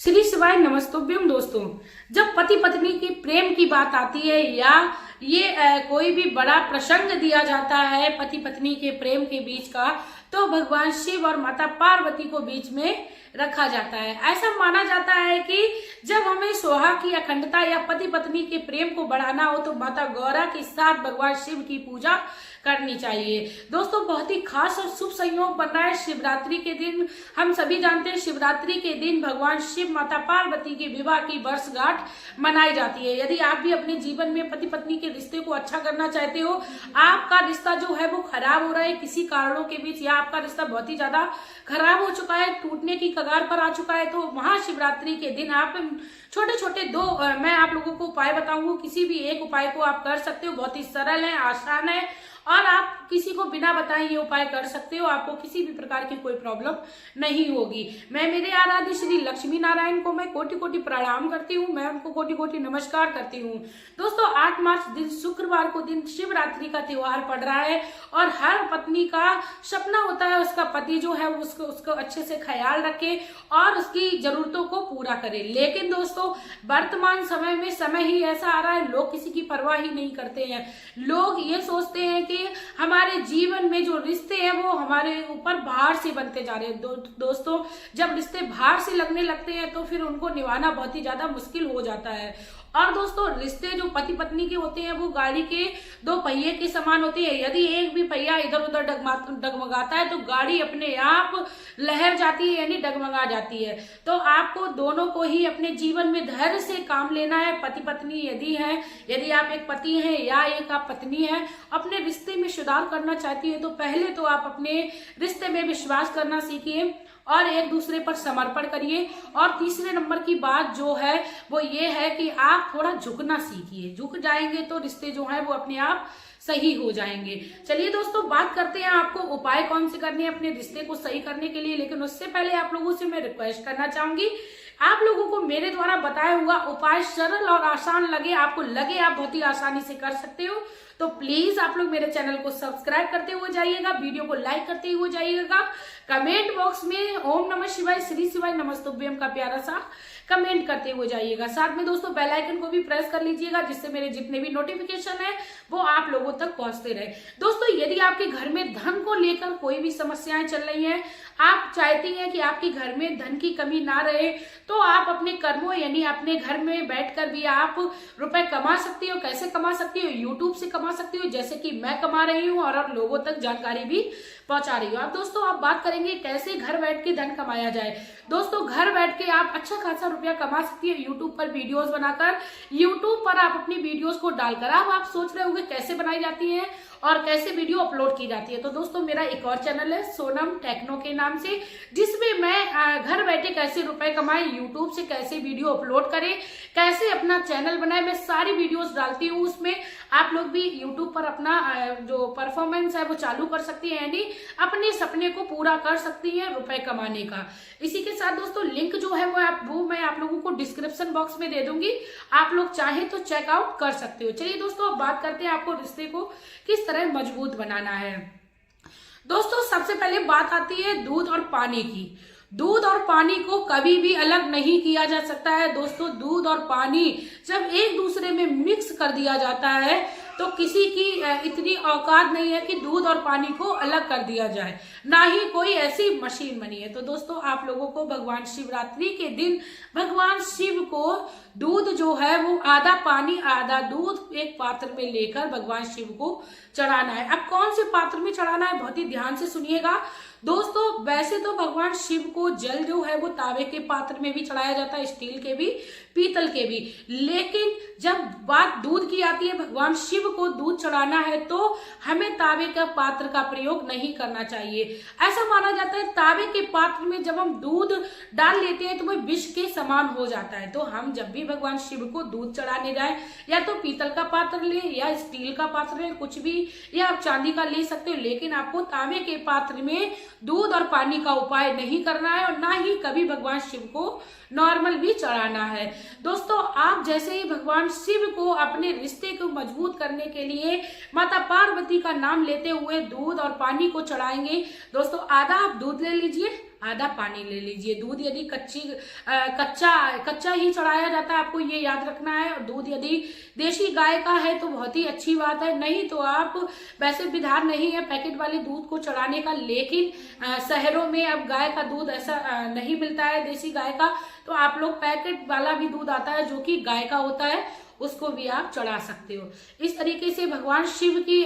श्री शिवाय नमस्तुभ्यम। दोस्तों, जब पति पत्नी की प्रेम की बात आती है या कोई भी बड़ा प्रसंग दिया जाता है पति पत्नी के प्रेम के बीच का, तो भगवान शिव और माता पार्वती को बीच में रखा जाता है। ऐसा माना जाता है कि जब हमें सुहाग की अखंडता या पति पत्नी के प्रेम को बढ़ाना हो तो माता गौरा के साथ भगवान शिव की पूजा करनी चाहिए। दोस्तों, बहुत ही खास और शुभ संयोग बन रहा है शिवरात्रि के दिन। हम सभी जानते हैं शिवरात्रि के दिन भगवान शिव माता पार्वती के विवाह की वर्षगांठ मनाई जाती है। यदि आप भी अपने जीवन में पति पत्नी के रिश्ते को अच्छा करना चाहते हो, आपका रिश्ता जो है वो खराब हो रहा है किसी कारणों के बीच, या आपका रिश्ता बहुत ही ज्यादा खराब हो चुका है, टूटने की कगार पर आ चुका है, तो महाशिवरात्रि के दिन आप छोटे छोटे मैं आप लोगों को उपाय बताऊंगी। किसी भी एक उपाय को आप कर सकते हो, बहुत ही सरल है, आसान है और आप किसी को बिना बताए ये उपाय कर सकते हो। आपको किसी भी प्रकार की कोई प्रॉब्लम नहीं होगी। मैं मेरे आराध्य श्री लक्ष्मी नारायण को मैं कोटि कोटि प्रणाम करती हूँ, मैं उनको कोटि कोटि नमस्कार करती हूँ। दोस्तों, 8 मार्च दिन शुक्रवार को दिन शिवरात्रि का त्योहार पड़ रहा है और हर पत्नी का सपना होता है उसका पति जो है उसको अच्छे से ख्याल रखे और उसकी जरूरतों को पूरा करे। लेकिन दोस्तों, वर्तमान समय में समय ही ऐसा आ रहा है, लोग किसी की परवाह ही नहीं करते हैं। लोग ये सोचते हैं कि हमारे जीवन में जो रिश्ते हैं वो हमारे ऊपर भार से बनते जा रहे हैं। दोस्तों, जब रिश्ते भार से लगने लगते हैं तो फिर उनको निभाना बहुत ही ज्यादा मुश्किल हो जाता है। और दोस्तों, रिश्ते जो पति पत्नी के होते हैं वो गाड़ी के 2 पहिए के समान होते हैं। यदि एक भी पहिया इधर उधर डगमगाता है तो गाड़ी अपने आप लहर जाती है, यानी डगमगा जाती है। तो आपको दोनों को ही अपने जीवन में धैर्य से काम लेना है। पति पत्नी यदि आप एक पति हैं या एक आप पत्नी हैं, अपने रिश्ते में सुधार करना चाहती है तो पहले तो आप अपने रिश्ते में विश्वास करना सीखिए और एक दूसरे पर समर्पण करिए। और तीसरे नंबर की बात जो है वो ये है कि आप थोड़ा झुकना सीखिए। झुक जाएंगे तो रिश्ते जो है वो अपने आप सही हो जाएंगे। चलिए दोस्तों, बात करते हैं आपको उपाय कौन से करने हैं अपने रिश्ते को सही करने के लिए। लेकिन उससे पहले आप लोगों से मैं रिक्वेस्ट करना चाहूंगी, आप लोगों को मेरे द्वारा बताया हुआ उपाय सरल और आसान लगे, आपको लगे आप बहुत ही आसानी से कर सकते हो, तो प्लीज आप लोग मेरे चैनल को सब्सक्राइब करते हुए जाइएगा, वीडियो को लाइक करते हुए जाइएगा, कमेंट बॉक्स में ओम नमः शिवाय श्री शिवाय नमस्तुभ्यम का प्यारा सा कमेंट करते हुए जाइएगा। साथ में दोस्तों बेल आइकन को भी प्रेस कर लीजिएगा जिससे मेरे जितने भी नोटिफिकेशन है वो आप लोगों तक पहुंचते रहे। दोस्तों, यदि आपके घर में धन को लेकर कोई भी समस्याएं चल रही हैं, आप चाहती हैं कि आपके घर में धन की कमी ना रहे, तो आप अपने कर्मों यानी अपने घर में बैठकर भी आप रुपए कमा सकती हो। कैसे कमा सकती हो? यूट्यूब से कमा सकती हो, जैसे कि मैं कमा रही हूँ और लोगों तक जानकारी भी पहुंचा रही हूँ। अब दोस्तों, आप बात करेंगे कैसे घर बैठ के धन कमाया जाए। दोस्तों, घर बैठ के आप अच्छा खासा रुपया कमा सकती है यूट्यूब पर वीडियोस बनाकर। यूट्यूब पर आप अपनी वीडियोस को डालकर आप सोच रहे होंगे कैसे बनाई जाती है और कैसे वीडियो अपलोड की जाती है। तो दोस्तों, मेरा एक और चैनल है सोनम टेक्नो के नाम से, जिसमें मैं घर बैठे कैसे रुपए कमाए, यूट्यूब से कैसे वीडियो अपलोड करें, कैसे अपना चैनल बनाए, मैं सारी वीडियोस डालती हूँ। उसमें आप लोग भी यूट्यूब पर अपना जो परफॉर्मेंस है वो चालू कर सकती है, यानी अपने सपने को पूरा कर सकती है रुपए कमाने का। इसी के साथ दोस्तों, लिंक जो है वो मैं आप लोगों को डिस्क्रिप्शन बॉक्स में दे दूंगी, आप लोग चाहे तो चेकआउट कर सकते हो। चलिए दोस्तों, अब बात करते हैं आपको रिश्ते को किस तरह मजबूत बनाना है। दोस्तों, सबसे पहले बात आती है दूध और पानी की। दूध और पानी को कभी भी अलग नहीं किया जा सकता है। दोस्तों, दूध और पानी जब एक दूसरे में मिक्स कर दिया जाता है तो किसी की इतनी औकात नहीं है कि दूध और पानी को अलग कर दिया जाए, ना ही कोई ऐसी मशीन बनी है। तो दोस्तों, आप लोगों को भगवान शिवरात्रि के दिन भगवान शिव को दूध जो है वो आधा पानी आधा दूध एक पात्र में लेकर भगवान शिव को चढ़ाना है। अब कौन से पात्र में चढ़ाना है, बहुत ही ध्यान से सुनिएगा। दोस्तों, वैसे तो भगवान शिव को जल जो है वो तांबे के पात्र में भी चढ़ाया जाता है, स्टील के भी, पीतल के भी। लेकिन जब बात दूध की आती है, भगवान शिव को दूध चढ़ाना है तो हमें तांबे का पात्र का प्रयोग नहीं करना चाहिए। ऐसा माना जाता है तांबे के पात्र में जब हम दूध डाल लेते हैं तो वह विष के समान हो जाता है। तो हम जब भी भगवान शिव को दूध चढ़ाने जाए, या तो पीतल का पात्र ले या स्टील का पात्र ले, कुछ भी, या आप चांदी का ले सकते हो, लेकिन आपको तांबे के पात्र में दूध और पानी का उपाय नहीं करना है और ना ही कभी भगवान शिव को नॉर्मल भी चढ़ाना है। दोस्तों, आप जैसे ही भगवान शिव को अपने रिश्ते को मजबूत करने के लिए माता पार्वती का नाम लेते हुए दूध और पानी को चढ़ाएंगे। दोस्तों, आधा आप दूध ले लीजिए, आधा पानी ले लीजिए। दूध यदि कच्चा ही चढ़ाया जाता है, आपको ये याद रखना है। और दूध यदि देशी गाय का है तो बहुत ही अच्छी बात है, नहीं तो आप, वैसे विधान नहीं है पैकेट वाले दूध को चढ़ाने का, लेकिन शहरों में अब गाय का दूध ऐसा नहीं मिलता है देसी गाय का, तो आप लोग पैकेट वाला भी दूध आता है जो कि गाय का होता है, उसको भी आप चढ़ा सकते हो। इस तरीके से भगवान शिव की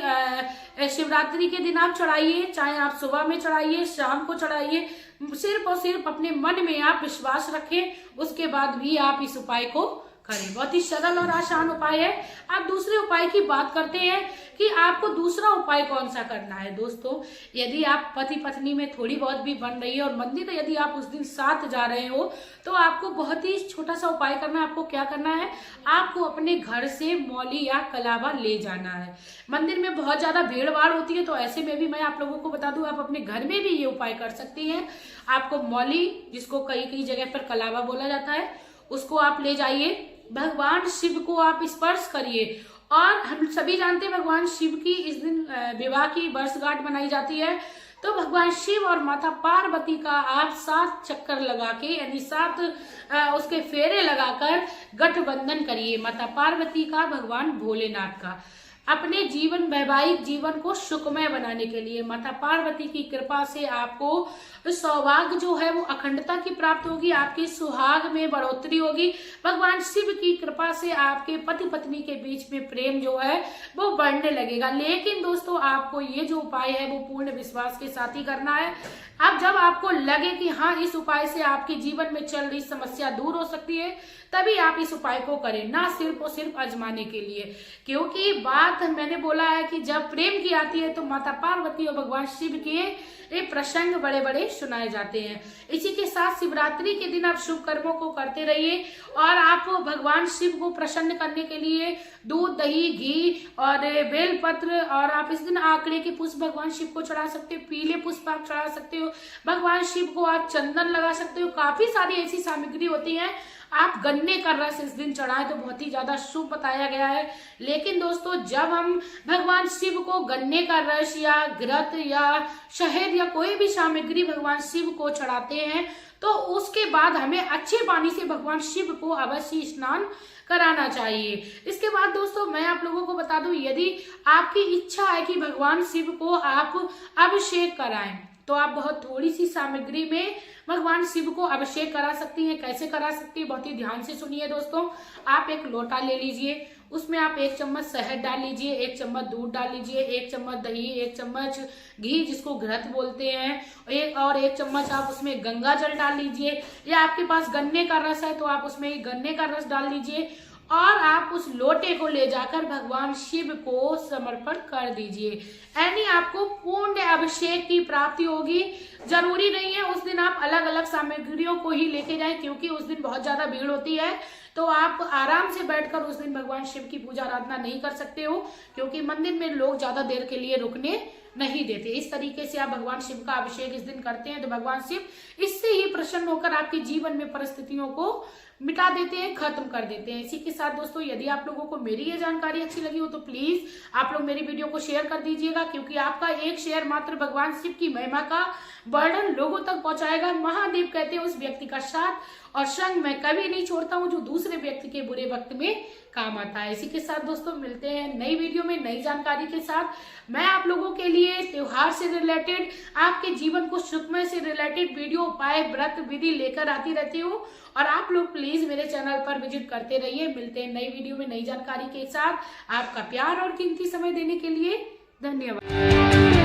शिवरात्रि के दिन आप चढ़ाइए, चाहे आप सुबह में चढ़ाइए, शाम को चढ़ाइए, सिर्फ और सिर्फ अपने मन में आप विश्वास रखें, उसके बाद भी आप इस उपाय को करें। बहुत ही सरल और आसान उपाय है। आप दूसरे उपाय की बात करते हैं कि आपको दूसरा उपाय कौन सा करना है। दोस्तों, यदि आप पति पत्नी में थोड़ी बहुत भी बन रही है और मंदिर यदि आप उस दिन साथ जा रहे हो, तो आपको बहुत ही छोटा सा उपाय करना है। आपको क्या करना है, आपको अपने घर से मौली या कलावा ले जाना है। मंदिर में बहुत ज्यादा भीड़ भाड़ होती है, तो ऐसे में भी मैं आप लोगों को बता दूं, आप अपने घर में भी ये उपाय कर सकती हैं। आपको मौली, जिसको कई कई जगह पर कलावा बोला जाता है, उसको आप ले जाइए। भगवान शिव को आप स्पर्श करिए। और हम सभी जानते हैं भगवान शिव की इस दिन विवाह की वर्षगांठ मनाई जाती है, तो भगवान शिव और माता पार्वती का आप 7 चक्कर लगा के, यानी 7 उसके फेरे लगाकर गठबंधन करिए। माता पार्वती का, भगवान भोलेनाथ का, अपने जीवन, वैवाहिक जीवन को सुखमय बनाने के लिए माता पार्वती की कृपा से आपको सौभाग्य जो है वो अखंडता की प्राप्त होगी, आपके सुहाग में बढ़ोतरी होगी। भगवान शिव की कृपा से आपके पति पत्नी के बीच में प्रेम जो है वो बढ़ने लगेगा। लेकिन दोस्तों, आपको ये जो उपाय है वो पूर्ण विश्वास के साथ ही करना है। अब जब आपको लगे कि हाँ, इस उपाय से आपके जीवन में चल रही समस्या दूर हो सकती है, तभी आप इस उपाय को करें, ना सिर्फ और सिर्फ आजमाने के लिए। क्योंकि बात मैंने बोला है कि जब प्रेम की आती है तो माता पार्वती और भगवान शिव के ये प्रसंग बड़े बड़े सुनाए जाते हैं। इसी के साथ शिवरात्रि के दिन आप शुभ कर्मों को करते रहिए और आप भगवान शिव को प्रसन्न करने के लिए दूध, दही, घी और बेलपत्र, और आप इस दिन आंकड़े के पुष्प भगवान शिव को चढ़ा सकते हो, पीले पुष्प आप चढ़ा सकते हो, भगवान शिव को आप चंदन लगा सकते हो। काफी सारी ऐसी सामग्री होती है। आप गन्ने का रस इस दिन चढ़ाएं तो बहुत ही ज्यादा शुभ बताया गया है। लेकिन दोस्तों, जब हम भगवान शिव को गन्ने का रस या घृत या शहद या कोई भी सामग्री भगवान शिव को चढ़ाते हैं, तो उसके बाद हमें अच्छे पानी से भगवान शिव को अवश्य स्नान कराना चाहिए। इसके बाद दोस्तों, मैं आप लोगों को बता दूं, यदि आपकी इच्छा है कि भगवान शिव को आप अभिषेक कराएं, तो आप बहुत थोड़ी सी सामग्री में भगवान शिव को अभिषेक करा सकती हैं। कैसे करा सकती है, बहुत ही ध्यान से सुनिए दोस्तों। आप एक लोटा ले लीजिए, उसमें आप 1 चम्मच शहद डाल लीजिए, 1 चम्मच दूध डाल लीजिए, 1 चम्मच दही, 1 चम्मच घी जिसको घृत बोलते हैं, और 1 चम्मच आप उसमें गंगा जल डाल लीजिए, या आपके पास गन्ने का रस है तो आप उसमें गन्ने का रस डाल लीजिए, और आप उस लोटे को ले जाकर भगवान शिव को समर्पण कर दीजिए। यानी आपको पूर्ण अभिषेक की प्राप्ति होगी। जरूरी नहीं है उस दिन आप अलग अलग सामग्रियों को ही लेके जाएं, क्योंकि उस दिन बहुत ज्यादा भीड़ होती है, तो आप आराम से बैठकर उस दिन भगवान शिव की पूजा आराधना नहीं कर सकते हो, क्योंकि मंदिर में लोग ज्यादा देर के लिए रुकने नहीं देते। इस तरीके से आप भगवान शिव का अभिषेक इस दिन करते हैं तो भगवान शिव इससे ही प्रसन्न होकर आपके जीवन में परिस्थितियों को मिटा देते हैं, खत्म कर देते हैं। इसी के साथ दोस्तों, यदि आप लोगों को मेरी ये जानकारी अच्छी लगी हो तो प्लीज आप लोग मेरी वीडियो को शेयर कर दीजिएगा, क्योंकि आपका एक शेयर मात्र भगवान शिव की महिमा का वर्णन लोगों तक पहुंचाएगा। महादेव कहते हैं उस व्यक्ति का साथ और संग मैं कभी नहीं छोड़ता हूं जो दूसरे व्यक्ति के बुरे वक्त में काम आता है। इसी के साथ दोस्तों, मिलते हैं नई वीडियो में नई जानकारी के साथ। मैं आप लोगों के लिए त्योहार से रिलेटेड, आपके जीवन को सुखमय से रिलेटेड वीडियो, उपाय, व्रत, विधि लेकर आती रहती हूँ, और आप लोग प्लीज मेरे चैनल पर विजिट करते रहिए। मिलते हैं नई वीडियो में नई जानकारी के साथ। आपका प्यार और कीमती समय देने के लिए धन्यवाद।